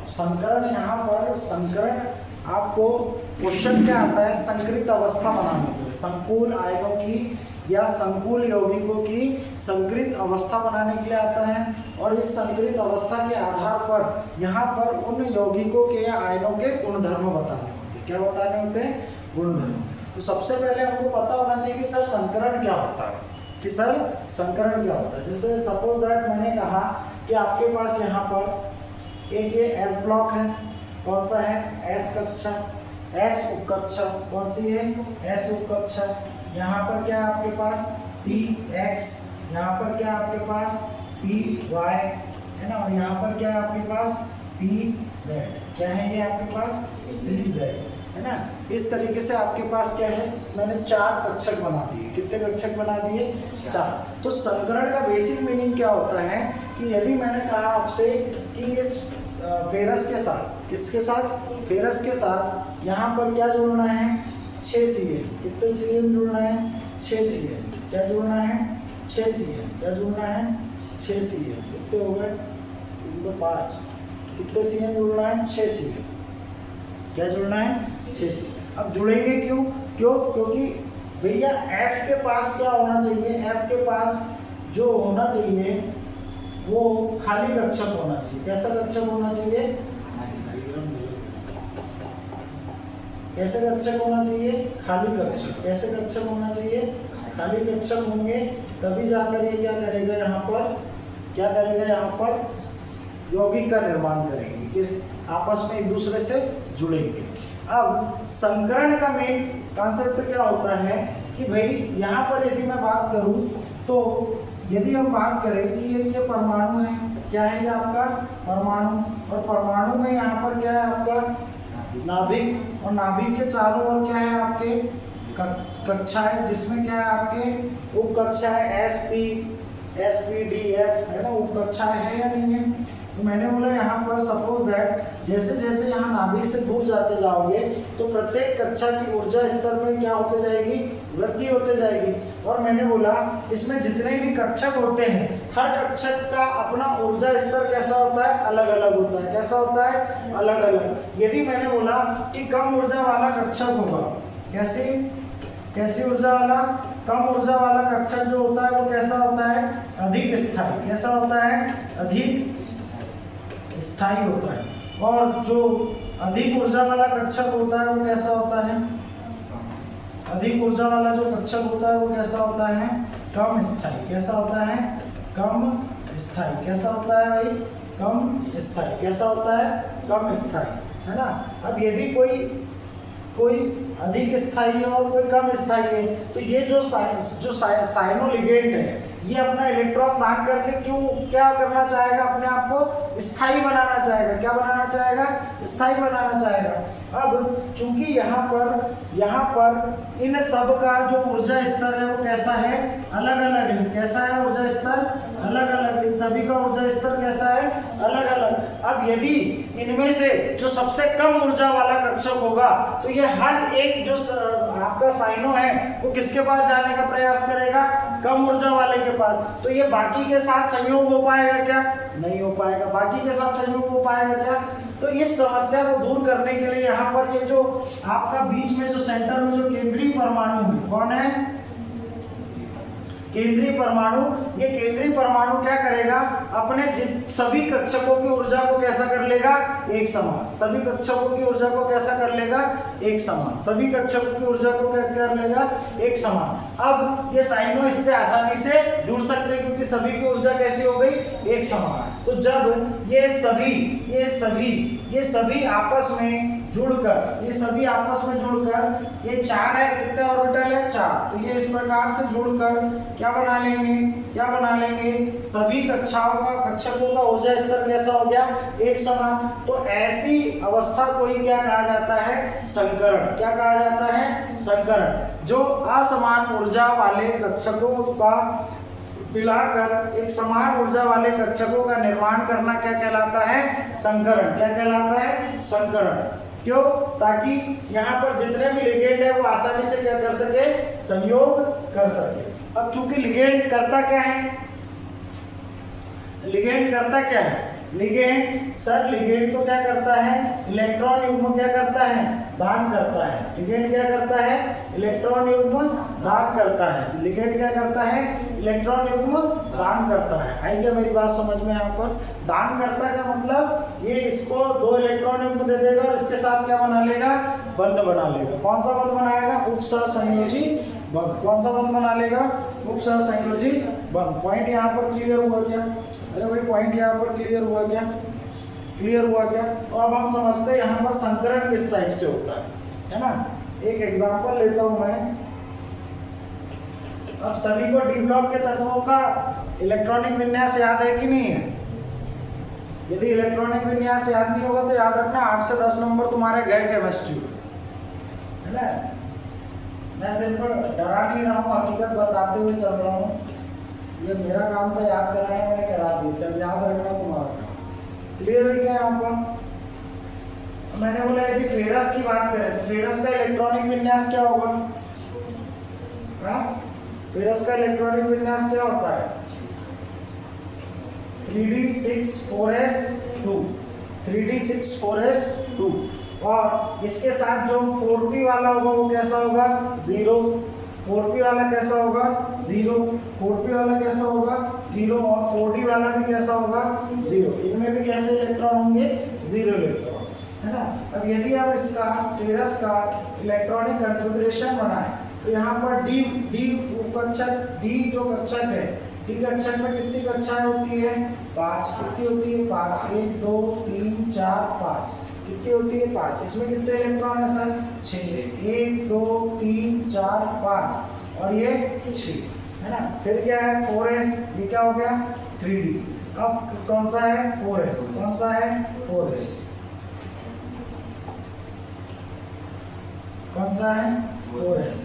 संकरण, यहाँ पर संकरण आपको क्वेश्चन क्या आता है, संकरित अवस्था बनाने के लिए, संकुल आयनों की या संकुल यौगिकों की संकरित अवस्था बनाने के लिए आता है। और इस संकरित अवस्था के आधार पर यहाँ पर उन यौगिकों के या आयनों के गुणधर्म बताने होते हैं। क्या बताने होते हैं? गुणधर्म। तो सबसे पहले हमको पता होना चाहिए कि सर संकरण क्या होता है, कि सर संकरण क्या होता है। जैसे सपोज दैट मैंने कहा कि आपके पास यहाँ पर एक ये एस ब्लॉक है, कौन सा है? एस कक्षा, एस उपकक्षा, कौन सी है? एस उपकक्षा। यहाँ पर क्या है आपके पास? पी एक्स, यहाँ पर क्या है आपके पास? पी वाई, है ना। और यहाँ पर क्या है आपके पास? P Z. क्या है ये आपके पास? पी जेड, है ना। इस तरीके से आपके पास क्या है, मैंने 4 कक्षक बना दिए। कितने कक्षक बना दिए? 4। तो संकरण का बेसिक मीनिंग क्या होता है कि यदि मैंने कहा आपसे कि इस फेरस के साथ, किसके साथ? फेरस के साथ यहाँ पर क्या जोड़ना है? 6 Cl। कितने Cl जोड़ना है? 6 Cl। क्या जोड़ना है? 6 Cl। क्या जोड़ना है? 6 Cl। कितने हो गए? 5। कितने Cl जोड़ना है? 6 Cl। क्या जोड़ना है? 6 Cl। अब जुड़ेंगे क्यों? क्योंकि भैया F के पास क्या होना चाहिए? F के पास जो होना चाहिए वो खाली कक्षक होना चाहिए। कैसा कक्षक होना चाहिए? कैसे कक्षक होना चाहिए? खाली कक्षक। कैसे कक्षक होना चाहिए? खाली कक्षक होंगे तभी जाकर ये क्या करेगा, यहाँ पर क्या करेगा, यहाँ पर यौगिक का निर्माण करेंगे, किस आपस में एक दूसरे से जुड़ेंगे। अब संकरण का मेन कॉन्सेप्ट क्या होता है कि भाई यहाँ पर यदि मैं बात करूँ तो यदि हम बात करें कि ये परमाणु है, क्या है ये आपका? परमाणु। और परमाणु में यहाँ पर क्या है आपका? नाभिक। और नाभिक के चारों ओर क्या है आपके? कक्षा है, जिसमें क्या है आपके? उप कक्षा है, एस पी डी एफ, है ना। उप कक्षा है या नहीं है? तो मैंने बोला यहाँ पर सपोज दैट जैसे जैसे यहाँ नाभिक से दूर जाते जाओगे तो प्रत्येक कक्षा की ऊर्जा स्तर में क्या होते जाएगी? वृद्धि होते जाएगी। और मैंने बोला इसमें जितने भी कक्षक होते हैं हर कक्षक का अपना ऊर्जा स्तर कैसा होता है? अलग अलग होता है। कैसा होता है? अलग अलग। यदि मैंने बोला कि कम ऊर्जा वाला कक्षक होगा, कैसी ऊर्जा वाला? कम ऊर्जा वाला कक्षक जो होता है वो कैसा होता है? अधिक स्थायी। कैसा होता है? अधिक स्थायी होता है। और जो अधिक ऊर्जा वाला कक्षक होता है वो कैसा होता है? अधिक ऊर्जा वाला जो कक्षक होता है वो कैसा होता है? कम स्थायी। कैसा होता है? कम स्थायी। कैसा होता है भाई? कम स्थायी। कैसा होता है? कम स्थायी, है ना। अब यदि कोई अधिक स्थायी है और कोई कम स्थायी है तो ये जो साइनोलिगेंट है ये अपना इलेक्ट्रॉन दान करके क्या करना चाहेगा? अपने आप को स्थायी बनाना चाहेगा। क्या बनाना चाहेगा? स्थायी बनाना चाहेगा। अब चूंकि यहाँ पर इन सब का जो ऊर्जा स्तर है वो कैसा है? अलग अलग है। कैसा है ऊर्जा स्तर? अलग अलग। इन सभी का ऊर्जा स्तर कैसा है? अलग अलग। अब यदि इनमें से जो सबसे कम ऊर्जा वाला कक्षक होगा तो ये हर एक जो आपका साइनो है वो किसके पास जाने का प्रयास करेगा? कम ऊर्जा वाले के पास। तो ये बाकी के साथ संयोग हो पाएगा क्या? नहीं हो पाएगा। बाकी के साथ संयोग हो पाएगा क्या? तो इस समस्या को दूर करने के लिए यहाँ पर ये जो आपका बीच में जो सेंटर में जो केंद्रीय परमाणु है, कौन है? केंद्रीय परमाणु। ये केंद्रीय परमाणु क्या करेगा? अपने सभी कक्षकों की ऊर्जा को कैसा कर लेगा? एक समान। सभी कक्षकों की ऊर्जा को कैसा कर लेगा? एक समान। सभी कक्षकों की ऊर्जा को क्या कर लेगा? एक समान। अब ये साइनो इससे आसानी से जुड़ सकते हैं क्योंकि सभी की ऊर्जा कैसी हो गई? एक समान। तो जब ये सभी आपस में जुड़कर ये 4 है, कितने ऑर्बिटल है? 4। तो ये इस प्रकार से जुड़कर क्या बना लेंगे? सभी कक्षकों का ऊर्जा स्तर कैसा हो गया? एक समान। तो ऐसी अवस्था को ही क्या कहा जाता है? संकरण। क्या कहा जाता है? संकरण। जो असमान ऊर्जा वाले कक्षकों का मिलाकर एक समान ऊर्जा वाले कक्षकों का निर्माण करना क्या कहलाता है? संकरण। क्या कहलाता है? संकरण। क्यों? ताकि यहाँ पर जितने भी लिगेंड है वो आसानी से क्या कर सके? संयोग कर सके। अब चूंकि लिगेंड करता क्या है? लिगेंड, सर लिगेंड तो क्या करता है, इलेक्ट्रॉन युग्म क्या करता है, दान करता है। लिगेंड क्या करता है, इलेक्ट्रॉन युग्म दान करता है। लिगेंड क्या करता है, इलेक्ट्रॉन युग्म दान करता है। आई क्या मेरी बात समझ में यहाँ पर? दान करता का मतलब ये इसको 2 इलेक्ट्रॉन युग्म दे देगा और इसके साथ क्या बना लेगा, बंध बना लेगा। कौन सा बंध बनाएगा, उपसहसंयोजी बंध। कौन सा बंध बना लेगा, उपसहसंयोजी बंध। पॉइंट यहाँ पर क्लियर हुआ क्या? अरे भाई पॉइंट यहाँ पर क्लियर हुआ क्या? क्लियर हुआ क्या? तो अब हम समझते हैं यहाँ पर संकरण किस टाइप से होता है ना। एक एग्जांपल लेता हूँ मैं। अब सभी को डी ब्लॉक के तत्वों का इलेक्ट्रॉनिक विन्यास याद है कि नहीं है? यदि इलेक्ट्रॉनिक विन्यास याद नहीं होगा तो याद रखना 8 से 10 नंबर तुम्हारे गए केमिस्ट्री है ना। मैं सिर्फ डरा नहीं रहा हूँ, हकीकत बताते हुए चल रहा हूँ। ये मेरा काम था याद कराना, मैंने करा दिया, तब याद रखना तुम्हारा काम। क्लियर हुई क्या यहाँ पर? मैंने बोला यदि फेरस की बात करें तो फेरस का इलेक्ट्रॉनिक विन्यास क्या होगा? फेरस का इलेक्ट्रॉनिक विन्यास क्या होता है? 3d6 4s2 3d6 4s2। और इसके साथ जो 4p वाला होगा वो कैसा होगा, 0। 4p वाला कैसा होगा, 0। 4p वाला कैसा होगा, 0। और 4d वाला भी कैसा होगा, 0। इनमें भी कैसे इलेक्ट्रॉन होंगे, 0 इलेक्ट्रॉन है ना। अब यदि आप इसका फेरस का इलेक्ट्रॉनिक कॉन्फ़िगरेशन बनाएं तो यहाँ पर डी कक्षक, डी जो कक्षक है, डी कक्षक में कितनी कक्षाएं होती है, 5। कितनी होती है, 5। 1 2 3 4 5। कितनी होती है, 5। इसमें कितने इलेक्ट्रॉन है सर, 6। 1 2 3 4 5 और ये 6 है ना। फिर क्या है 4s, ये क्या हो गया 3d। अब कौन सा है 4s, कौन सा है 4s, कौन सा है 4s।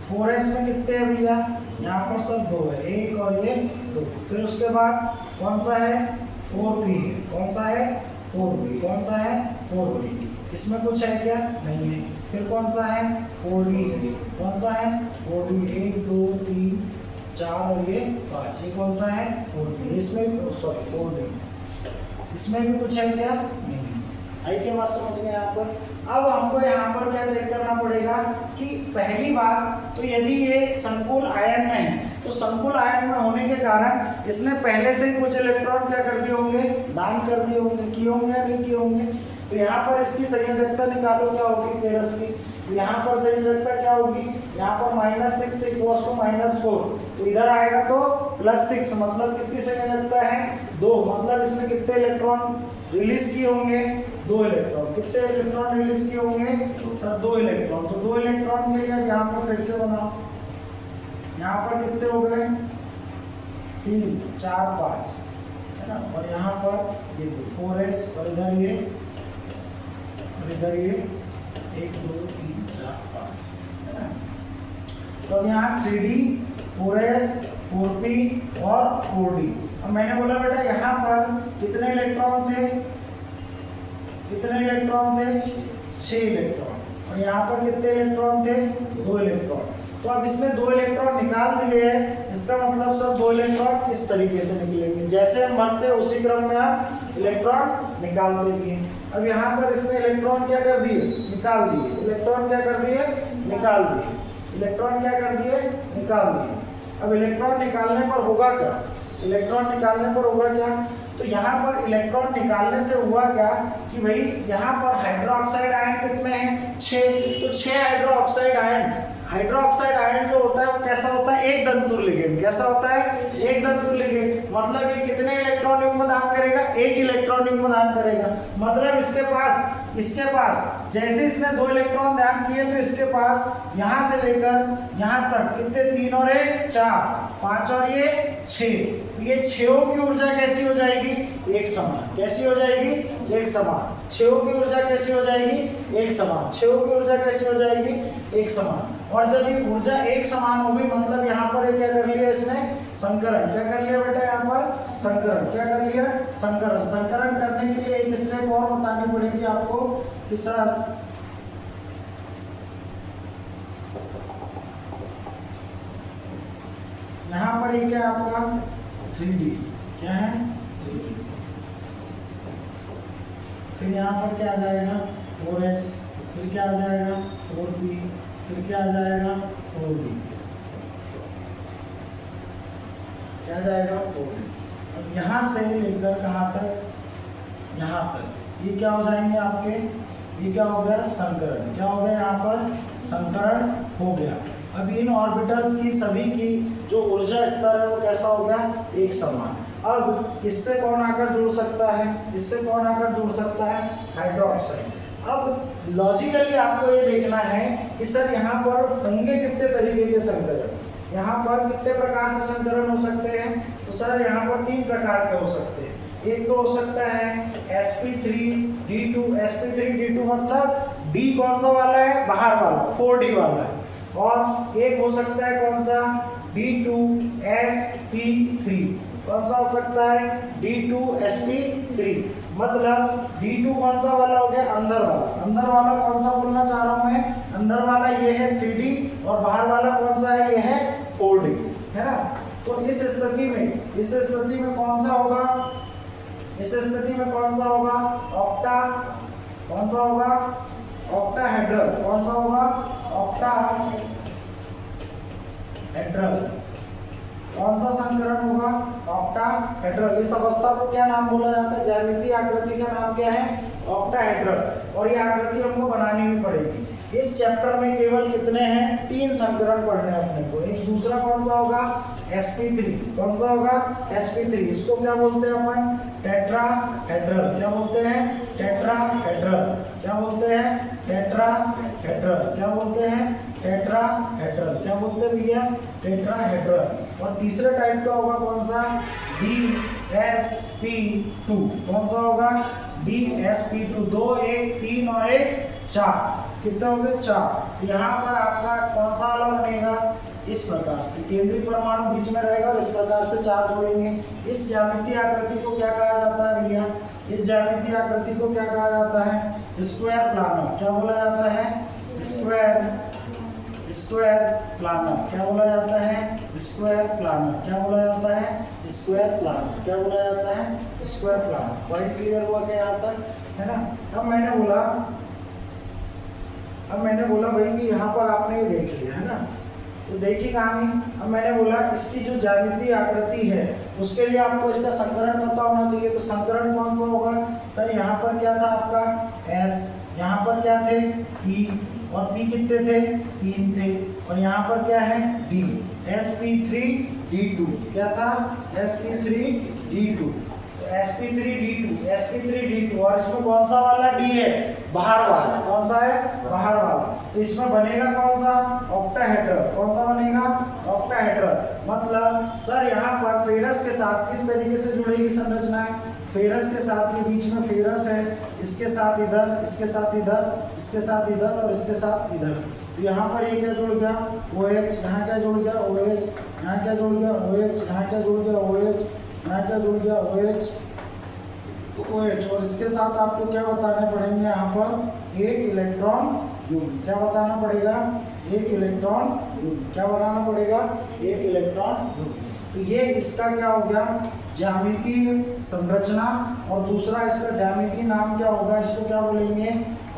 4s में कितने हैं भैया, यहाँ पर सब 2 है, 1 और ये 2। फिर उसके बाद कौन सा है 4p है, कौन सा है 4p, कौन सा है 4p। इसमें कुछ है क्या, नहीं है। फिर कौन सा है 4d है, कौन सा है 4d। 1 2 3 4 और ये 5, ये कौन सा है 4d। इसमें सॉरी 4d, इसमें भी कुछ है क्या, नहीं। आई क्या बात समझ में यहाँ पर? अब हमको यहाँ पर क्या चेक करना पड़ेगा कि पहली बात तो यदि ये संकुल आयन में है तो संकुल आयन में होने के कारण इसने पहले से ही कुछ इलेक्ट्रॉन क्या कर दिए होंगे, दान कर दिए होंगे। किए होंगे या नहीं किए होंगे? तो यहाँ पर इसकी संयोजकता निकालो, क्या होगी फेरस की। तो यहाँ पर संयोजकता क्या होगी, यहाँ पर -6 = -4, तो इधर आएगा तो +6, मतलब कितनी संयोजकता है 2। मतलब इसमें कितने इलेक्ट्रॉन रिलीज किए होंगे, 2 इलेक्ट्रॉन। कितने इलेक्ट्रॉन रिलीज किए होंगे सर, 2 इलेक्ट्रॉन। तो 2 इलेक्ट्रॉन के लिए अब यहाँ पर फिर से बनाओ, यहाँ पर कितने हो गए 3 4 5 है ना। और यहाँ पर ये 4s और इधर ये 1 2 3 4 5 है ना। तो अब यहाँ 3d 4s 4p और 4d। अब मैंने बोला बेटा यहाँ पर कितने इलेक्ट्रॉन थे, कितने इलेक्ट्रॉन थे 6 इलेक्ट्रॉन। और यहाँ पर कितने इलेक्ट्रॉन थे 2 इलेक्ट्रॉन। तो अब इसमें 2 इलेक्ट्रॉन निकाल दिए हैं, इसका मतलब सब 2 इलेक्ट्रॉन इस तरीके से निकलेंगे, जैसे हम भरते हैं उसी क्रम में आप इलेक्ट्रॉन निकालते भी हैं। अब यहाँ पर इसने इलेक्ट्रॉन क्या कर दिए, निकाल दिए। इलेक्ट्रॉन क्या कर दिए, निकाल दिए। इलेक्ट्रॉन क्या कर दिए, निकाल दिए। अब इलेक्ट्रॉन निकालने पर होगा क्या, इलेक्ट्रॉन निकालने पर होगा क्या, तो यहाँ पर इलेक्ट्रॉन निकालने से हुआ क्या कि भाई यहाँ पर हाइड्रोक्साइड आयन कितने हैं 6। तो 6 हाइड्रोक्साइड आयन, हाइड्रोक्साइड आयन जो होता है वो कैसा होता है, एक दंतुर लिगेंड। कैसा होता है, एक दंतुर लिगेंड। मतलब ये कितने इलेक्ट्रॉन युग्म दान करेगा, 1 इलेक्ट्रॉन युग्म दान करेगा। मतलब इसके पास जैसे इसने 2 इलेक्ट्रॉन दान किए तो इसके पास यहाँ से लेकर यहाँ तक कितने, 3 और 1 4 5 और ये 6। ये 6 की ऊर्जा कैसी हो जाएगी, एक समान। कैसी हो जाएगी, एक समान। 6 की ऊर्जा कैसी हो जाएगी, एक समान। 6 की ऊर्जा कैसी हो जाएगी, एक समान। और जब ये ऊर्जा एक समान होगी मतलब यहाँ पर क्या कर लिया इसने, संकरण। क्या कर लिया बेटा यहाँ पर, संकरण। क्या कर लिया, संकरण। संकरण करने के लिए एक स्टेप और बतानी पड़ेगी आपको कि सर यहाँ पर ये क्या आपका 3D, क्या है 3D। फिर यहाँ पर क्या आ जाएगा 4s, फिर क्या आ जाएगा 4p, फिर क्या आ जाएगा 4d, क्या जाएगा 4d। अब यहाँ से लेकर कहाँ तक, यहाँ तक, ये क्या हो जाएंगे आपके, ये क्या हो गया संकरण, क्या हो गया यहाँ पर संकरण हो गया। अब इन ऑर्बिटल्स की सभी की जो ऊर्जा स्तर है वो कैसा हो गया एक समान। अब इससे कौन आकर जुड़ सकता है, इससे कौन आकर जुड़ सकता है हाइड्रोक्साइड। अब लॉजिकली आपको ये देखना है कि सर यहाँ पर होंगे कितने तरीके के संकरण, यहाँ पर कितने प्रकार से संकरण हो सकते हैं। तो सर यहाँ पर 3 प्रकार के हो सकते हैं। एक तो हो सकता है sp3d2, sp3d2 मतलब d कौन सा वाला है बाहर वाला 4d वाला है, और एक हो सकता है कौन सा d2sp3, कौन सा हो सकता है d2sp3 मतलब d2 कौन सा वाला हो गया अंदर वाला, अंदर वाला कौन सा बोलना चाह रहा हूं मैं, अंदर वाला ये है 3d और बाहर वाला कौन सा है ये है 4d, है ना। तो इस स्थिति में कौन सा होगा, इस स्थिति में कौन सा होगा ऑक्टा, कौन सा होगा ऑक्टाहेड्रल, कौन सा होगा ऑक्टाहेड्रल, कौन सा संकरण होगा ऑक्टाहेड्रल। इस अवस्था को क्या नाम बोला जाता है, ज्यामितीय आकृति का नाम क्या है ऑक्टाहेड्रल। और ये आकृति हमको बनानी भी पड़ेगी। इस चैप्टर में केवल कितने हैं 3 संकरण पढ़ने अपने को। एक दूसरा कौन सा होगा sp3, कौन सा होगा sp3, इसको क्या बोलते हैं अपन टेट्राहेड्रल, क्या बोलते हैं टेट्राहेड्रल, क्या बोलते हैं टेट्राहेड्रल, क्या बोलते हैं टेट्राहेड्रल, क्या बोलते हैं भैया टेट्राहेड्रल। और तीसरे टाइप का होगा कौन सा dsp2, कौन सा होगा dsp2, 2 1 3 और 1 4, कितने हो गए 4। यहाँ पर आपका कौन सा वाला बनेगा इस प्रकार से, केंद्रीय परमाणु बीच में रहेगा और इस प्रकार से 4 जोड़ेंगे। इस ज्यामितीय आकृति को क्या कहा जाता है भैया, इस ज्यामितीय आकृति को क्या कहा जाता है स्क्वायर प्लानर, क्या बोला जाता है स्क्वायर प्लानर, क्या बोला जाता है स्क्वायर प्लानर, क्या बोला जाता है स्क्वायर प्लानर, क्या बोला जाता है स्क्वायर प्लानर। पॉइंट क्लियर हुआ क्या यहाँ तक, है ना। अब मैंने बोला भाई कि यहाँ पर आपने ये देख लिया है ना, तो देखिए कहानी। अब मैंने बोला इसकी जो ज्यामितीय आकृति है उसके लिए आपको इसका संकरण पता होना चाहिए। तो संकरण कौन सा होगा सर, यहाँ पर क्या था आपका s, यहाँ पर क्या थे p, और p कितने थे 3 थे, और यहाँ पर क्या है d, sp3d2, क्या था sp3d2, sp3d2 और इसमें कौन सा वाला d है बाहर वाला, कौन सा है बाहर वाला। तो इसमें बनेगा कौन सा ऑक्टाहेड्रल, कौन सा बनेगा ऑक्टाहेड्रल। मतलब सर यहाँ पर फेरस के साथ किस तरीके से जुड़ेगी संरचना है, फेरस के साथ ये बीच में फेरस है, इसके साथ इधर, इसके साथ इधर, इसके साथ इधर और इसके साथ इधर। तो यहाँ पर ये क्या जुड़ गया OH, यहाँ क्या जुड़ गया OH, यहाँ क्या जुड़ गया OH, यहाँ क्या जुड़ गया OH, यहाँ क्या जुड़ गया OH, तो OH। और इसके साथ आपको क्या बताने पड़ेंगे यहाँ पर एक इलेक्ट्रॉन युग्म, क्या बताना पड़ेगा एक इलेक्ट्रॉन युग्म, क्या बनाना पड़ेगा एक इलेक्ट्रॉन युग्म। तो ये इसका क्या हो गया ज्यामितीय संरचना। और दूसरा इसका ज्यामितीय नाम क्या होगा, इसको क्या बोलेंगे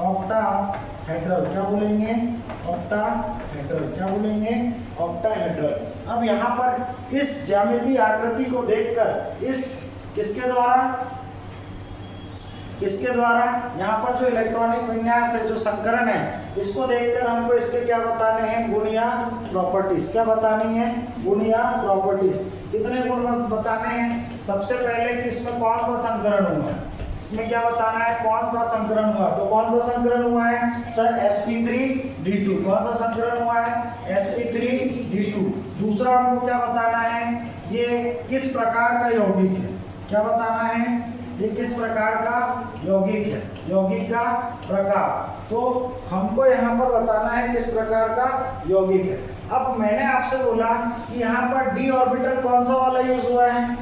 ऑक्टाहेड्रल, क्या बोलेंगे ऑक्टाहेड्रल, क्या बोलेंगे ऑक्टाहेड्रल। अब यहाँ पर इस ज्यामितीय आकृति को देखकर इस किसके द्वारा यहाँ पर जो इलेक्ट्रॉनिक विन्यास है, जो संकरण है, इसको देखकर हमको इसके क्या बताने हैं गुण या प्रॉपर्टीज, क्या बतानी है गुण या प्रॉपर्टीज। कितने गुण बताने हैं, सबसे पहले कि इसमें कौन सा संकरण हुआ है, इसमें क्या बताना है कौन सा संकरण हुआ। तो कौन सा संकरण हुआ है सर sp3d2, कौन सा संकरण हुआ है sp3d2। दूसरा हमको क्या बताना है ये किस प्रकार का यौगिक है, क्या बताना है ये किस प्रकार का यौगिक है, यौगिक का प्रकार। तो हमको यहाँ पर बताना है किस प्रकार का यौगिक है। अब मैंने आपसे बोला कि यहाँ पर d ऑर्बिटल कौन सा वाला यूज हुआ है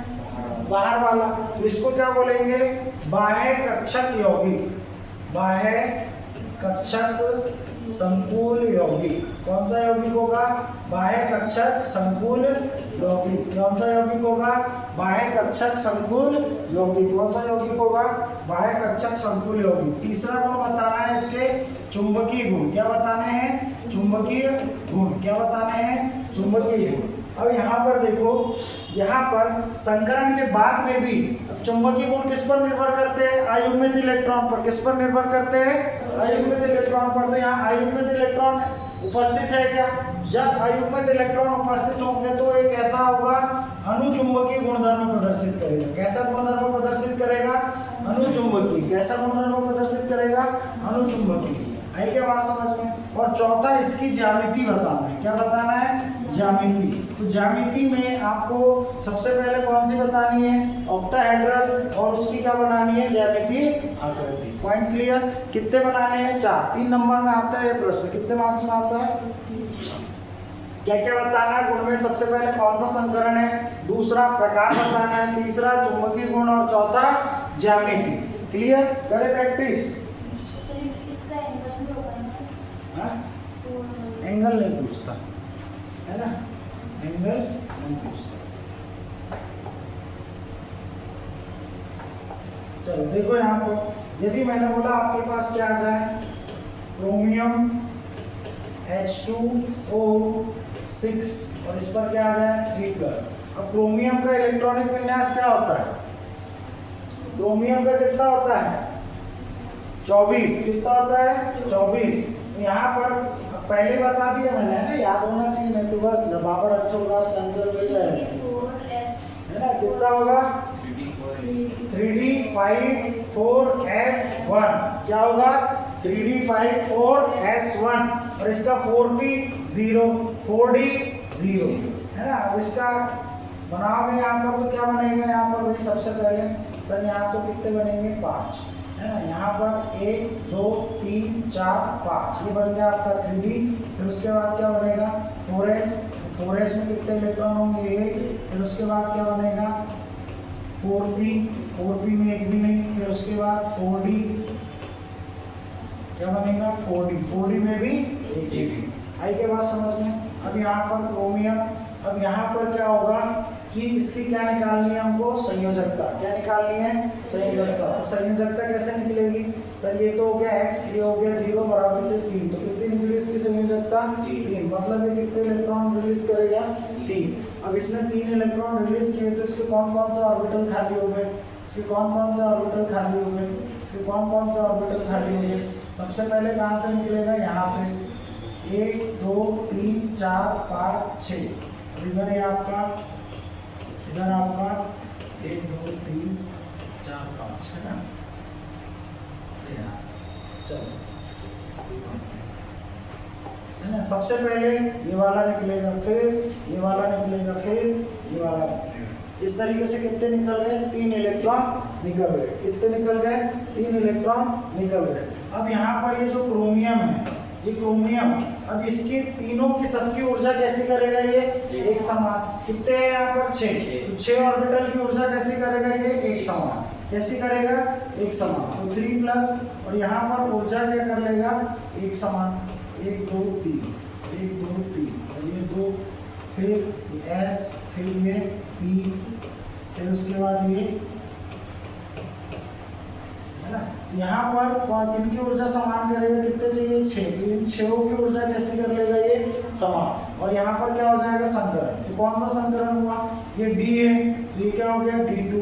बाहर वाला, तो इसको क्या बोलेंगे बाह्य कक्षक यौगिक, बाह्य कक्षक संकुल यौगिक। कौन सा यौगिक होगा? बाह्य कक्षक संकुल यौगिक। कौन सा यौगिक होगा? बाह्य कक्षक संकुल यौगिक। कौन सा यौगिक होगा? बाह्य कक्षक संकुल यौगिक। तीसरा गुण बताना है इसके चुंबकीय गुण। क्या बताने हैं? चुंबकीय गुण। क्या बताने हैं? चुंबकीय गुण। अब यहाँ पर देखो, यहाँ पर संकरण के बाद में भी चुंबकीय गुण किस पर निर्भर करते हैं? अयुग्मित इलेक्ट्रॉन पर। किस पर निर्भर करते हैं? अयुग्मित इलेक्ट्रॉन पर। तो यहाँ अयुग्मित इलेक्ट्रॉन उपस्थित है क्या? जब अयुग्मित इलेक्ट्रॉन उपस्थित होंगे तो एक ऐसा होगा अनुचुंबकीय गुणधर्म प्रदर्शित करेगा। कैसा गुणधर्म प्रदर्शित करेगा? अनुचुंबकीय। कैसा गुणधर्म प्रदर्शित करेगा? अनुचुंबकीय। है क्या बात समझ में? और चौथा इसकी ज्यामिति बताना है। क्या बताना है? ज्यामिति। तो ज्यामिति में आपको सबसे पहले कौन सी बतानी है? ऑक्टाहेड्रल। और उसकी क्या बनानी है? ज्यामिति आकृति। Point clear? कितने बनाने हैं? 4। 3 नंबर में आता है प्रश्न। कितने मार्क्स में आता है? क्या क्या बताना है? गुण में सबसे पहले कौन सा संकरण है, दूसरा प्रकार बताना है, तीसरा चुंबकीय गुण और चौथा ज्यामिति। क्लियर? करें प्रैक्टिस। एंगल नहीं पूछता है ना, एंगल नहीं पूछता। चलो देखो यहाँ पर, यदि मैंने बोला आपके पास क्या आ जाए, क्रोमियम H2O6 और इस पर क्या आ जाए 3+। अब क्रोमियम का इलेक्ट्रॉनिक विन्यास क्या होता है? क्रोमियम का कितना होता है? 24। कितना होता है? 24। यहाँ पर पहले बता दिया मैंने, है ना, याद होना चाहिए, नहीं तो बस बाबर अच्छा होगा सेंसर मिल जाए, है ना। कितना होगा? 3D5 4S1। क्या होगा? 3D5 4S1 और इसका 4P0 4D0, है ना। अब इसका बनाओगे यहाँ पर तो क्या बनेगा? यहाँ पर वही सबसे पहले सर यहाँ तो कितने बनेंगे? 5, है ना। यहाँ पर 1 2 3 4 5 ये बन गया आपका 3D। फिर उसके बाद क्या बनेगा? 4S। 4S में कितने इलेक्ट्रॉन होंगे? 1। फिर उसके बाद क्या बनेगा? 4P। 4P में एक भी नहीं। फिर उसके बाद 4D। क्या बनेगा? 4D। 4D में भी एक भी नहीं। आई क्या बात समझ में? अब यहाँ पर क्रोमियम, अब यहाँ पर क्या होगा कि इसकी क्या निकालनी है हमको? संयोजकता। क्या निकालनी है? संयोजकता। तो संयोजकता कैसे निकलेगी? सर ये तो हो गया x, ये हो गया 0 बराबर से 3, तो कितनी निकली इसकी संयोजकता? 3। मतलब ये कितने इलेक्ट्रॉन रिलीज करेगा? 3। अब इसने 3 इलेक्ट्रॉन रिलीज किए तो इसके कौन कौन से ऑर्बिटल खाली हो गए? इसके कौन कौन से ऑर्बिटल खाली हो गए? इसके कौन कौन से ऑर्बिटल खाली हो गए? सबसे पहले कहाँ से निकलेगा? यहाँ से 1 2 3 4 5 6। इधर है आपका, इधर आपका 1 2 3 4 5, है ना। चलो, है ना। सबसे पहले ये वाला निकलेगा, फिर ये वाला निकलेगा, फिर ये वाला निकलेगा। इस तरीके से कितने निकल गए? 3 इलेक्ट्रॉन निकल गए। कितने निकल गए? 3 इलेक्ट्रॉन निकल गए। अब यहाँ पर ये जो क्रोमियम है, ये क्रोमियम, अब इसकी तीनों की सबकी ऊर्जा कैसे करेगा? ये एक समान। कितने हैं यहाँ पर? 6। तो 6 ऑर्बिटल की ऊर्जा कैसे करेगा? ये एक समान। कैसे करेगा? एक समान। तो 3+ और यहाँ पर ऊर्जा क्या कर लेगा? एक समान। 1 2 3 1 2 3 और ये 2, फिर ये S, फिर ये P, फिर उसके बाद ये, है ना। तो यहाँ पर किनकी ऊर्जा समान करेगा? कितने चाहिए? 6। तो इन 6 की ऊर्जा कैसे कर लेगा? ये समान। और यहाँ पर क्या हो जाएगा? संकरण। तो कौन सा संकरण हुआ? ये D है, तो ये क्या हो गया? D2।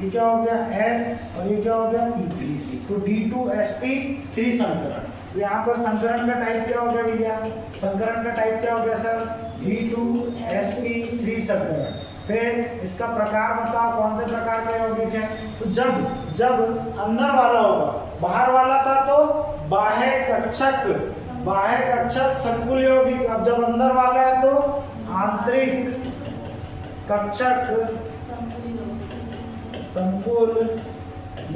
ये क्या हो गया? S और ये क्या हो गया? P3। तो D2sp3 संकरण। तो यहाँ पर संकरण का टाइप क्या हो गया भैया? संकरण का टाइप क्या हो गया सर? D2sp3 संकरण। फिर इसका प्रकार बताओ, कौन से प्रकार का यौगिक है? तो जब अंदर वाला होगा, बाहर वाला था तो बाह्य कक्षक संकुल यौगिक। अब जब अंदर वाला है तो आंतरिक कक्षक संकुल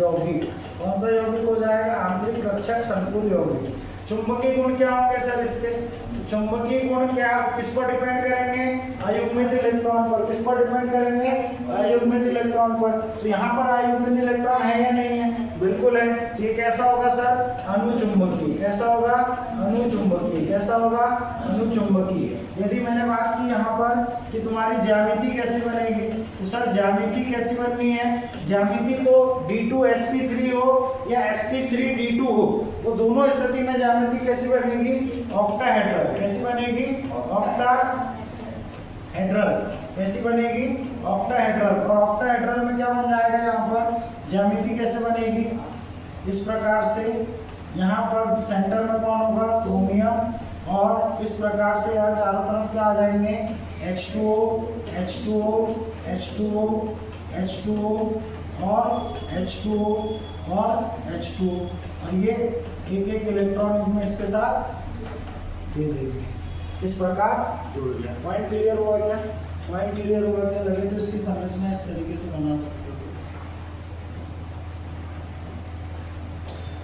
यौगिक। कौन सा यौगिक हो जाएगा? आंतरिक कक्षक संकुल यौगिक। चुंबकीय गुण क्या होंगे सर इसके? चुंबकीय गुण क्या किस पर डिपेंड करेंगे? अयुग्मित इलेक्ट्रॉन पर। किस पर डिपेंड करेंगे? अयुग्मित इलेक्ट्रॉन पर। तो यहाँ पर अयुग्मित इलेक्ट्रॉन है या नहीं है? बिल्कुल है। ये कैसा होगा सर? अनुचुंबकीय। कैसा होगा? अनुचुंबकीय। अनुचुंबकीय। कैसा होगा? अनुचुंबकीय। यदि मैंने बात की यहाँ पर कि तुम्हारी ज्यामिति कैसी बनेगी, तो सर ज्यामिति कैसी बननी है? ज्यामिति तो D2sp3 हो या sp3D2 हो, वो दोनों स्थिति में ज्यामिति कैसी बनेगी? ऑक्टाहेड्रल। कैसी बनेगी? ऑक्टाहेड्रल। कैसी बनेगी? ऑक्टाहेड्रल। और ऑक्टाहेड्रल में क्या बन जाएगा? यहाँ पर ज्यामिति कैसे बनेगी? इस प्रकार से यहाँ पर सेंटर में कौन होगा? क्रोमियम। और इस प्रकार से यहाँ चारों तरफ क्या आ जाएंगे? H2O, H2O, H2O, H2O और H2O और H2O, और ये एक एक इलेक्ट्रॉन इसमें इसके साथ दे देंगे। इस प्रकार जुड़ गया। पॉइंट क्लियर हुआ क्या? पॉइंट क्लियर हुआ क्या? लगे तो इसकी संरचना इस तरीके से बना सकते हो।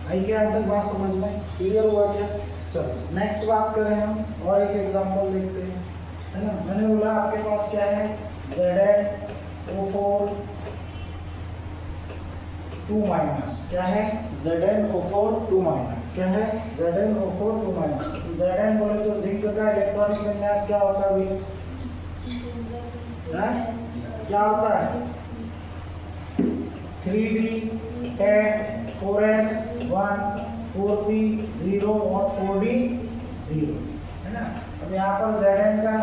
आई क्या अब तक बात समझ में? क्लियर हुआ क्या? चलो नेक्स्ट बात करें हम, और एक एग्जांपल देखते हैं, है ना। मैंने बोला आपके पास क्या है? ZnO4 2- क्या है? ZnO4 2- क्या है? ZnO4 2-। तो Zn बोले तो जिंक का इलेक्ट्रॉनिक विन्यास क्या होता है भाई? क्या होता है? 3D 10 4s1 4p0 और 4d0, है ना। अब यहाँ पर Zn का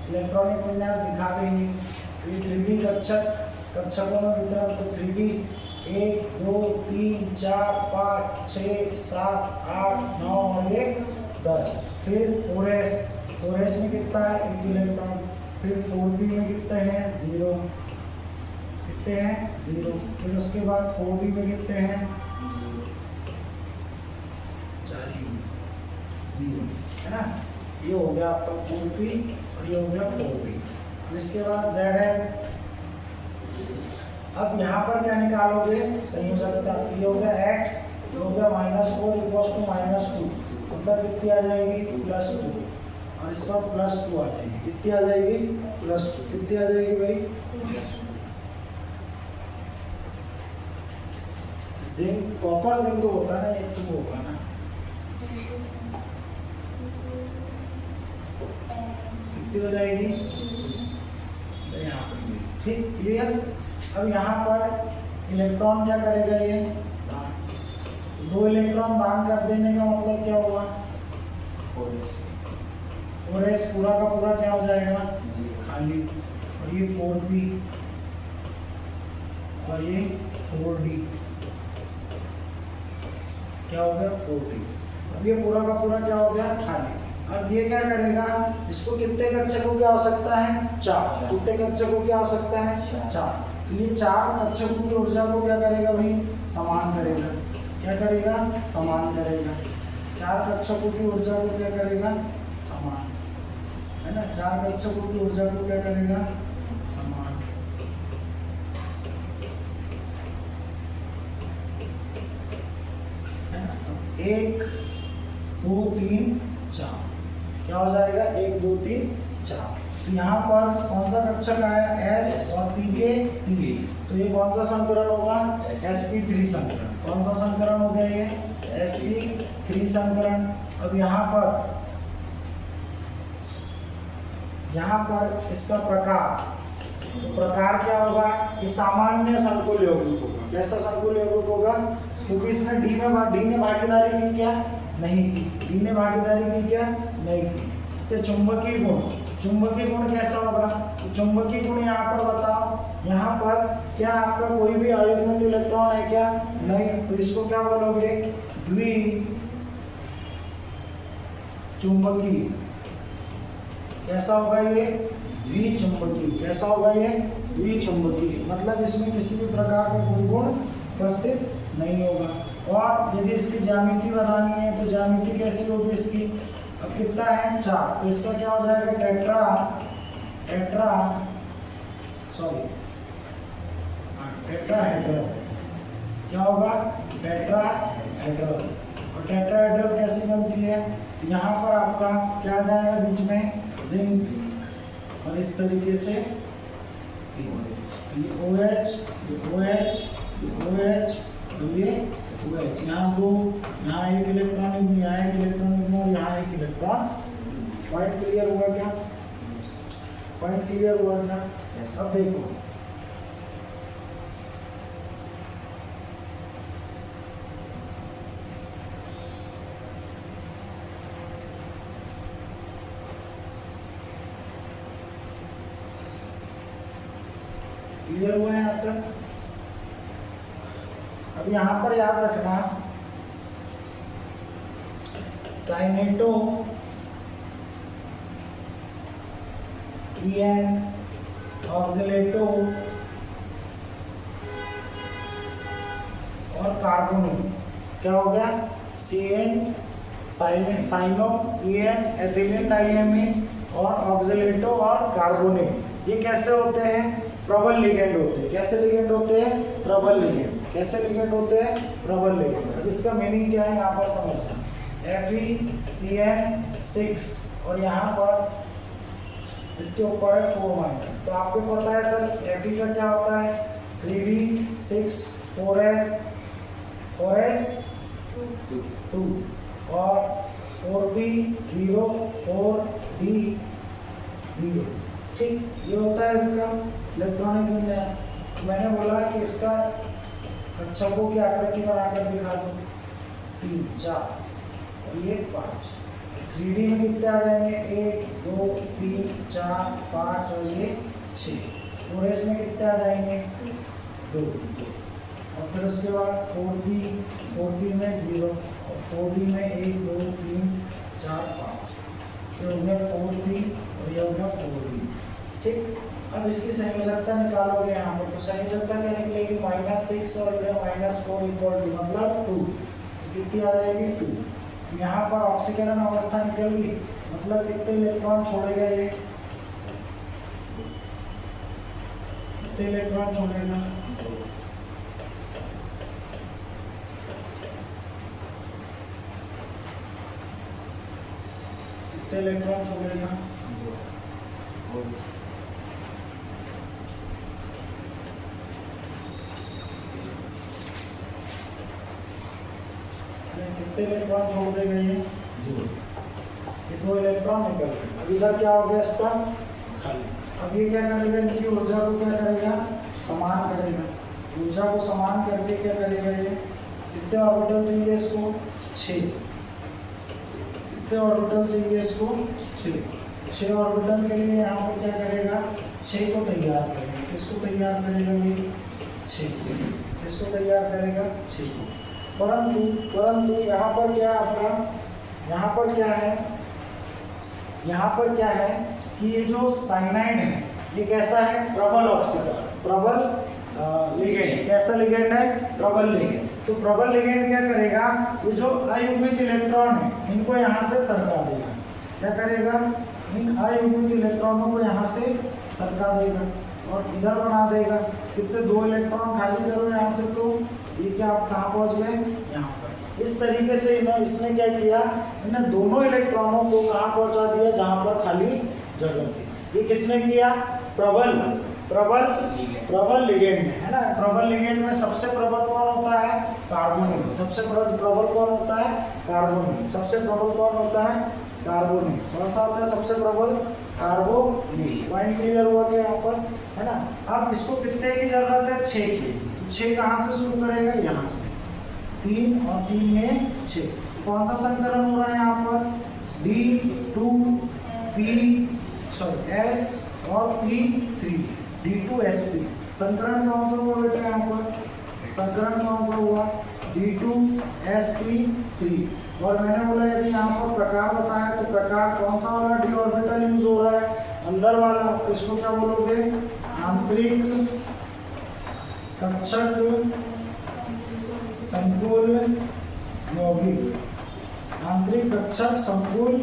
इलेक्ट्रॉनिक विन्यास दिखा देंगे। तो ये 3D कक्षकों में वितरण, तो 3D 1 2 3 4 5 6 7 8 9 और 1 10। फिर 4s में कितना है? 1 इलेक्ट्रॉन। फिर 4p में कितने हैं? 0। कितने हैं? 0। फिर उसके बाद 4d में कितने हैं? 0, है ना। ये हो गया आपका 4p और ये हो गया 4p। इसके बाद Zn। अब यहाँ पर क्या निकालोगे? संयोजकता। ये हो गया x, ये हो गया -4 = -2, मतलब कितनी आ जाएगी? +2। और इस पर +2 आ जाएगी। कितनी आ जाएगी? +2। कितनी आ जाएगी भाई? जिंक, कॉपर जिंक तो होता है ना, एक तो होगा ना। कितनी हो जाएगी? यहाँ पर ठीक क्लियर। अब यहाँ पर इलेक्ट्रॉन क्या करेगा? ये दान। 2 इलेक्ट्रॉन दान कर देने का मतलब क्या हुआ? 4s पूरा का पूरा क्या हो जाएगा? खाली। और ये 4p और ये 4d क्या हो गया? 4d। अब ये पूरा का पूरा क्या हो गया? खाली। अब ये क्या करेगा? इसको कितने कक्षकों की आवश्यकता है? 4। कितने कक्षकों की आवश्यकता है? 4। तो ये 4 कक्षकों की ऊर्जा को क्या करेगा भाई? समान करेगा। क्या करेगा? समान करेगा। 4 कक्षकों की ऊर्जा को क्या करेगा? समान, है ना। 4 कक्षकों की ऊर्जा को क्या करेगा? समान। है ना। 1 2 3 4 क्या हो जाएगा? 1 2 3 4। तो यहाँ पर कौन सा कक्षक आया? S और P के P। तो ये कौन सा संकरण होगा? sp3 संकरण। कौन सा संकरण हो गया? ये sp3 संकरण। अब यहाँ पर इसका प्रकार, तो प्रकार क्या होगा? कि सामान्य संकुल यौगिक होगा। कैसा संकुल यौगिक होगा? क्योंकि इसने D ने भागीदारी की क्या? नहीं की। D ने भागीदारी की क्या? नहीं की। इसके चुंबकीय गुण कैसा होगा? तो चुंबकीय गुण यहाँ पर बताओ। यहाँ पर क्या आपका कोई भी अयुग्मित इलेक्ट्रॉन है क्या? नहीं। तो इसको क्या बोलोगे? द्विचुंबकीय। कैसा होगा ये? द्विचुंबकीय। कैसा होगा ये? द्विचुंबकीय। मतलब इसमें किसी भी प्रकार का कोई गुण उपस्थित नहीं होगा। और यदि इसकी ज्यामिति बनानी है तो ज्यामिति कैसी होगी इसकी? अब कितना है? 4। तो इसका क्या हो जाएगा? टेट्राहेड्रल। क्या होगा? टेट्राहेड्रल। और टेट्राहेड्रल कैसी बनती है? यहाँ पर आपका क्या आ जाएगा बीच में? जिंक। और इस तरीके से ये OH, ये OH, ये OH तो ये OH, यहाँ 2, यहाँ एक इलेक्ट्रॉन, यहाँ एक इलेक्ट्रॉन और यहाँ एक इलेक्ट्रॉन। पॉइंट क्लियर हुआ क्या? पॉइंट क्लियर हुआ क्या? अब देखो क्लियर हुआ है यहाँ तक? अब यहाँ पर याद रखना साइनेटो EN ऑक्सिलेटो और कार्बोनिल क्या हो गया? CN cyano EN ethylene diamine और ऑक्सिलेटो और कार्बोनिल। ये कैसे होते हैं? प्रबल लिगेंड होते हैं। कैसे लिगेंड होते हैं? प्रबल लिगेंड। कैसे लिगेंड होते हैं? प्रबल लिगेंड। अब इसका मीनिंग क्या है यहाँ पर समझना। FeCN6 और यहाँ पर इसके ऊपर है 4-, तो आपको पता है सर Fe का क्या होता है? 3D6 4S 2 और 4B0 4D 0। ठीक, ये होता है इसका इलेक्ट्रॉनिक विन्यास। मैंने बोला कि इसका कक्षकों की आकृति बनाकर दिखा दो, 3 4 और ये 5। 3D में कितने आ जाएंगे? 1 2 3 4 5 और ये 6। 4S में कितने आ जाएंगे? 2 और फिर उसके बाद 4B में 0 और 4D में 1 2 3 4 5। ये हो गया 4B और ये हो गया 4D। ठीक, अब इसकी संयोजकता निकालोगे यहाँ पर, तो संयोजकता क्या निकलेगी? -6 और इधर -4 इक्वल टू मतलब 2। तो कितनी आ जाएगी? 2। यहाँ पर ऑक्सीकरण अवस्था निकल गई, मतलब कितने इलेक्ट्रॉन छोड़ेगा ये? कितने इलेक्ट्रॉन छोड़ेगा? कितने इलेक्ट्रॉन छोड़ेगा? कितने इलेक्ट्रॉन छोड़ देगा ये? 2। ये 2 इलेक्ट्रॉन निकल गए। अब इधर क्या हो गया इसका? खाली। अब ये क्या करेगा? इनकी ऊर्जा को क्या करेगा? समान करेगा। ऊर्जा को समान करके क्या करेगा ये? कितने ऑर्बिटल चाहिए इसको? 6। कितने ऑर्बिटल चाहिए इसको? 6 ऑर्बिटल के लिए यहाँ पर क्या करेगा? 6 को तैयार करेगा। किसको तैयार करेगा ये? 6। किसको तैयार करेगा? 6 को। परंतु यहाँ पर क्या है आपका? यहाँ पर क्या है? यहाँ पर क्या है कि ये जो साइनाइड है ये कैसा है? प्रबल ऑक्सीकरण, प्रबल लिगेंड। कैसा लिगेंड है? प्रबल लिगेंड। तो प्रबल लिगेंड क्या करेगा? ये जो अयुग्मित इलेक्ट्रॉन है इनको यहाँ से सरका देगा। क्या करेगा? इन अयुग्मित इलेक्ट्रॉनों को यहाँ से सरका देगा और इधर बना देगा। कितने? 2 इलेक्ट्रॉन खाली करो यहाँ से, तो ये क्या आप कहाँ पहुँच गए? यहाँ पर। इस तरीके से इसने क्या किया? इन्हें दोनों इलेक्ट्रॉनों को कहाँ पहुँचा दिया? जहाँ पर खाली जगह थी। ये किसने किया? प्रबल लिगेंड है ना। प्रबल लिगेंड में सबसे प्रबल कौन होता है? कार्बोनिल। सबसे प्रबल कौन होता है? कार्बोनिल। सबसे प्रबल कौन होता है? कार्बोनिल। कौन सा होता है सबसे प्रबल? कार्बोनिल। पॉइंट क्लियर हुआ क्या यहाँ पर? है ना। अब इसको कितने की जरूरत है? 6 की। 6 कहाँ से शुरू करेगा? यहाँ से। 3 और 3 ये 6। कौन सा संकरण हो रहा है यहाँ पर? S और P3 D2SP। संकरण कौन सा हुआ बेटा यहाँ पर? संकरण कौन सा हुआ? D2SP3। और मैंने बोला यदि यहाँ पर प्रकार बताया तो प्रकार कौन सा वाला d ऑर्बिटल यूज हो रहा है? अंदर वाला। तो इसको क्या बोलोगे? आंतरिक कक्षक संकुल यौगिक। आंतरिक कक्षक संकुल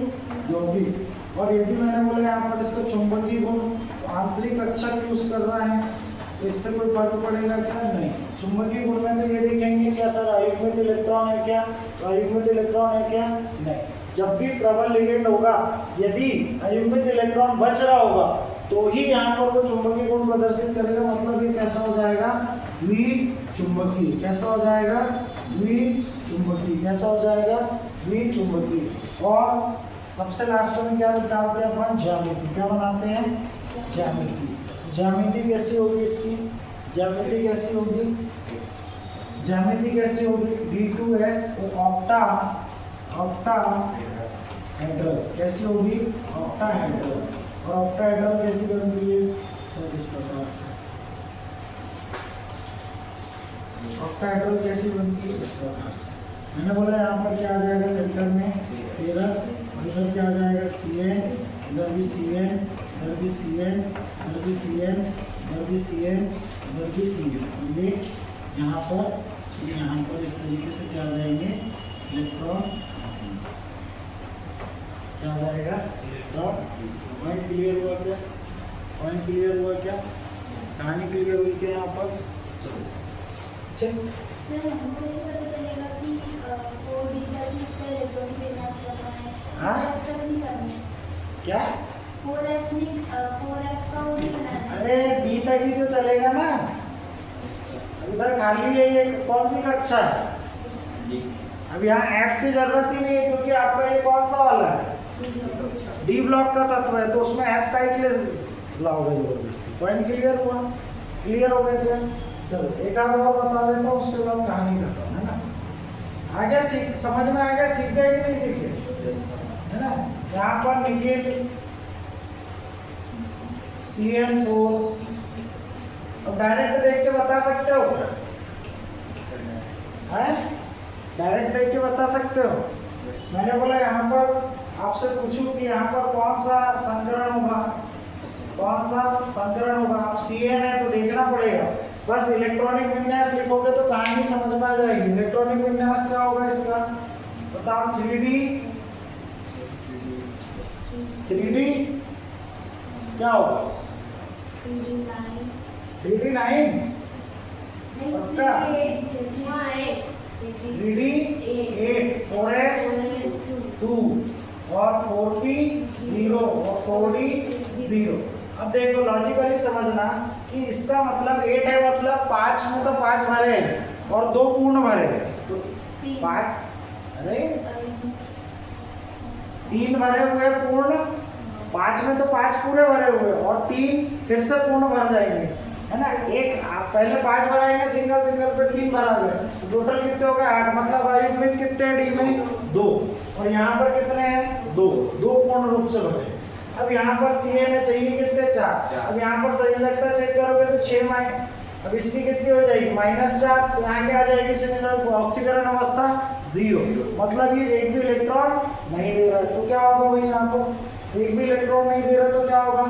यौगिक। और यदि मैंने बोला यहाँ पर इसका चुंबकीय गुण, तो आंतरिक कक्षक यूज कर रहा है, तो इससे कोई फर्क पड़ेगा क्या? नहीं। चुंबकीय गुण में तो ये देखेंगे क्या सर अयुग्मित इलेक्ट्रॉन है क्या? तो अयुग्मित इलेक्ट्रॉन है क्या? नहीं। जब भी प्रबल लिगेंड होगा, यदि अयुग्मित इलेक्ट्रॉन बच रहा होगा तो ही यहाँ पर वो चुंबकीय गुण प्रदर्शित करेगा। मतलब ये कैसा हो जाएगा? चुंबकीय। कैसा हो जाएगा? द्विचुंबकीय। कैसा हो जाएगा? द्विचुंबकीय। और सबसे लास्ट में क्या निकालते हैं अपन? ज्यामिति। क्या बनाते हैं? ज्यामिति। ज्यामिति कैसी होगी इसकी? ज्यामिति कैसी होगी? ज्यामिति कैसी होगी? D2S octahedral. कैसी होगी? ऑक्टाहेड्रल। और ऑक्टाहेड्रल कैसी बनती है? सर इस प्रकार से। ऑक्टाहेड्रल कैसी बनती है? इस प्रकार से। मैंने बोला यहाँ पर क्या आ जाएगा? सेंटर में 13 और इधर क्या आ जाएगा? Cn, इधर भी Cn, इधर भी Cn, इधर भी Cn, इधर भी Cn, इधर भी Cn। और ये यहाँ पर इस तरीके से क्या आ जाएंगे? इलेक्ट्रॉन। क्या आ जाएगा? इलेक्ट्रॉन। पॉइंट क्लियर हुआ क्या? पॉइंट क्लियर हुआ क्या? कहानी क्लियर हुई क्या यहाँ पर? चलो सर हमको कैसे पता चलेगा कि 4D तक इसका इलेक्ट्रॉनिक विन्यास करना है? हाँ? 4F तक नहीं करना है। क्या? 4F नहीं, 4F का वो नहीं बनाना है। अरे बी तक ही तो चलेगा ना। इधर खाली है, ये कौन सी कक्षा है? अब यहाँ एफ की जरूरत ही नहीं है क्योंकि आपका ये कौन सा वाला है? डी ब्लॉक का तत्व है, तो उसमें एफ का ही लाओगे जबरदस्ती। पॉइंट क्लियर हुआ? क्लियर हो गया क्या? चलो एक आध और बता देता हूँ, उसके बाद कहानी करता हूँ, है ना। आगे सीख, समझ में आ गया? सीख गए कि नहीं सीखे? है ना। यहाँ पर निकिल CN4। अब डायरेक्ट देख के बता सकते हो क्या? हैं? डायरेक्ट देख के बता सकते हो? मैंने बोला यहाँ पर आपसे पूछूं कि यहाँ पर कौन सा संकरण होगा? कौन सा संकरण होगा? आप Cn है तो देखना पड़ेगा। बस इलेक्ट्रॉनिक विन्यास लिखोगे तो कहानी समझ में आ जाएगी। इलेक्ट्रॉनिक विन्यास क्या होगा इसका? बताओ। 3D क्या होगा? 3D9 पक्का? 3D8 4S2 और 4P0 और 4D0। अब देखो लॉजिकली समझना कि इसका मतलब 8 है, मतलब 5 में तो 5 भरे हैं और 2 पूर्ण भरे हैं, तो 5, अरे 3 भरे हुए पूर्ण, 5 में तो 5 पूरे भरे हुए और 3 फिर से पूर्ण भर जाएंगे, है ना। एक पहले 5 भराएंगे सिंगल सिंगल, फिर 3 भरा गए, टोटल कितने हो गए? 8। मतलब आयु में कितने हैं? डी में 2। और यहाँ पर कितने हैं? 2 पूर्ण रूप से भरे। अब यहाँ पर Cn है, चाहिए कितने? 4। अब यहाँ पर संयोजकता चेक करोगे तो 6 माइनस, अब इसकी कितनी हो जाएगी? -4। तो यहाँ क्या आ जाएगी? संयोजक ऑक्सीकरण अवस्था 0। मतलब ये एक भी इलेक्ट्रॉन नहीं दे रहा है, तो क्या होगा भाई? यहाँ पर एक भी इलेक्ट्रॉन नहीं दे रहा तो क्या होगा?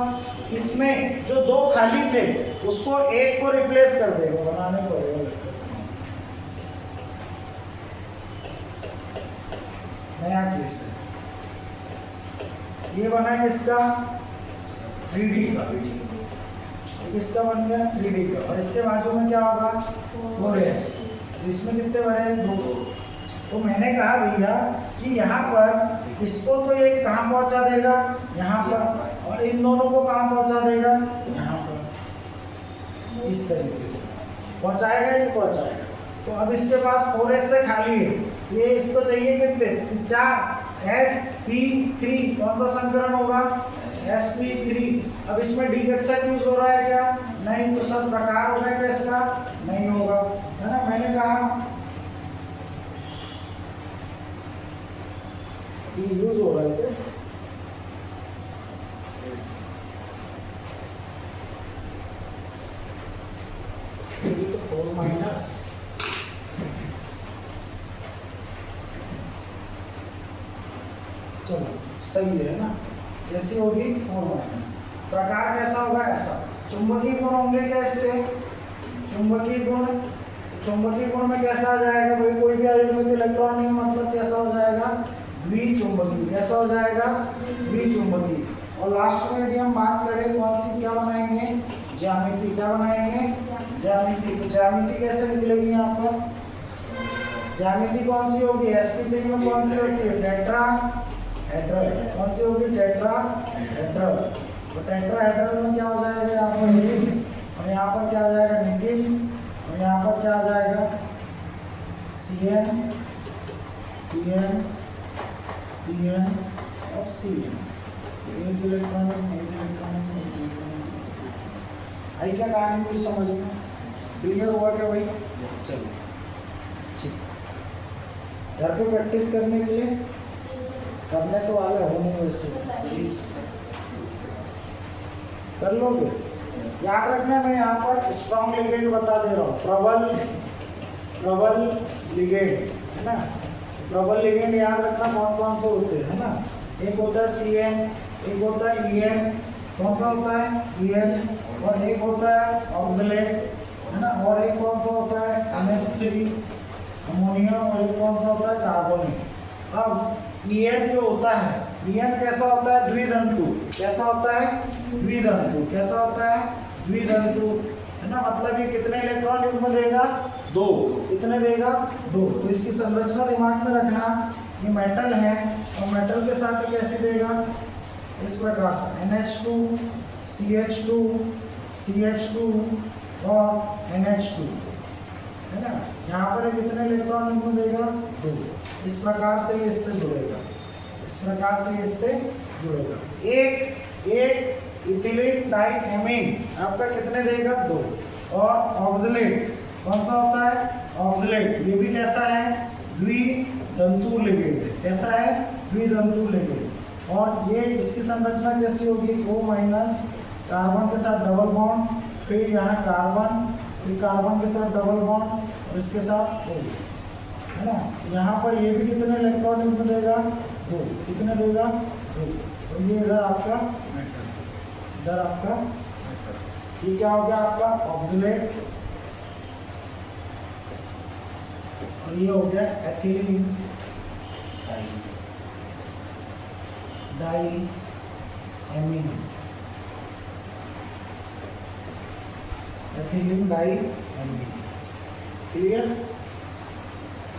इसमें जो 2 खाली थे उसको एक को रिप्लेस कर देगा, बनाने पड़ेगा नया केस है। ये बना किसका? 3D का। किसका बन गया? 3D का। और इसके बाजू में क्या होगा? 4S। तो इसमें कितने बने? 2। तो मैंने कहा भैया कि यहाँ पर इसको तो एक कहाँ पहुँचा देगा? यहाँ पर। और इन दोनों को कहाँ पहुँचा देगा? यहाँ पर। इस तरीके से पहुँचाएगा या नहीं पहुँचाएगा? तो अब इसके पास 4S से खाली है, ये इसको चाहिए कितने? 4। sp3 कौन सा संकरण होगा? sp3। अब इसमें डी कक्षक यूज हो रहा है क्या? नहीं। तो सब प्रकार होगा क्या इसका? नहीं होगा, है ना। मैंने कहा डी यूज हो रहा है क्या? तो 4 माइनस, चलो सही है ना। कैसी होगी? 4 माइनस। प्रकार कैसा होगा? ऐसा। चुंबकीय गुण होंगे क्या इसके? चुंबकीय गुण, चुंबकीय गुण में कैसा आ जाएगा भाई? कोई भी अयुग्मित इलेक्ट्रॉन नहीं, मतलब कैसा हो जाएगा? द्विचुंबकीय। कैसा हो जाएगा? द्विचुंबकीय। और लास्ट में यदि हम बात करें कौन सी, क्या बनाएंगे? ज्यामिति। क्या बनाएंगे? ज्यामिति। तो ज्यामिति कैसे निकलेगी यहाँ पर? ज्यामिति कौन सी होगी? sp3 में कौन सी होती है? टेट्राहेड्रल। कौन सी होगी? टेट्राहेड्रल। तो टेट्राहेड्रल में क्या हो जाएगा? यहाँ पर निकिल, और यहाँ पर क्या आ जाएगा? निकिल, और यहाँ पर क्या आ जाएगा CN CN CN और CN, एक इलेक्ट्रॉन आई क्या कहानी कोई समझ में क्लियर हुआ क्या भाई? ठीक, घर पे प्रैक्टिस करने के लिए करने तो वाले हो नहीं वैसे कर लोगे। याद रखना मैं यहाँ पर स्ट्रॉन्ग लिगेंड बता दे रहा हूँ, प्रबल लिगेंड है ना। प्रबल लिगेंड याद रखना कौन कौन से होते हैं, है ना। एक होता है CN, एक होता है EN, कौन सा होता है EN, और एक होता है ऑक्सलेट है ना, और एक कौन सा होता है NH3 अमोनियम, और एक कौन सा होता है कार्बोनेट। अब EN जो होता है, EN कैसा होता है द्विधातु, कैसा होता है द्विधातु, कैसा होता है द्विधातु है ना। मतलब ये कितने इलेक्ट्रॉन युग्म देगा 2, कितने देगा 2। तो इसकी संरचना दिमाग में रखना, ये मेटल है और मेटल के साथ कैसे देगा इस प्रकार से NH2 CH2 CH2 और NH2 है ना। यहाँ पर कितने इलेक्ट्रॉन युग्म देगा 2। इस प्रकार से ये इससे जुड़ेगा, इस प्रकार से इससे जुड़ेगा। एक इथिलीन डाइएमीन आपका कितने देगा 2। और ऑक्सलेट कौन सा होता है ऑक्सलेट, ये भी कैसा है द्विधातु लिगेंड, कैसा है द्विधातु लिगेंड। और ये इसकी संरचना कैसी होगी O माइनस, कार्बन के साथ डबल बॉन्ड, फिर यहाँ कार्बन, फिर कार्बन के साथ डबल बॉन्ड और इसके साथ O है ना। यहाँ पर ये भी कितने इलेक्ट्रॉन युग्म देगा 2, कितने देगा 2। और ये इधर आपका मेटल, इधर आपका मेटल, ये क्या हो गया आपका ऑक्सलेट, और ये हो गया ethylene diamine, ethylene diamine. Clear?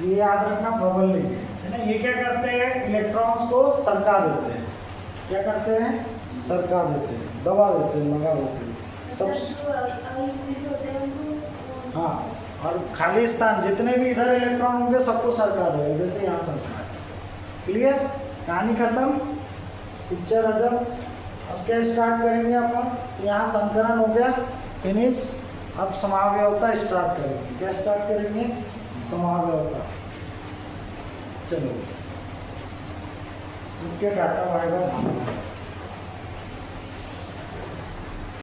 ये याद रखना प्रबल लिगेंड है ना। ये क्या करते हैं इलेक्ट्रॉन्स को सरका देते हैं, क्या करते हैं सरका देते हैं, दबा देते हैं, लगा देते हैं सब। हाँ, और खाली स्थान जितने भी इधर इलेक्ट्रॉन होंगे सबको सरका देगा, जैसे यहाँ सरका है। क्लियर? कहानी खत्म, पिक्चर अजब। अब क्या स्टार्ट करेंगे अपन, यहाँ संकरण हो गया फिनिश। अब समावयवता स्टार्ट करेंगे। क्या स्टार्ट करेंगे समावयवता। चलो, ओके, टाटा बाय बाय।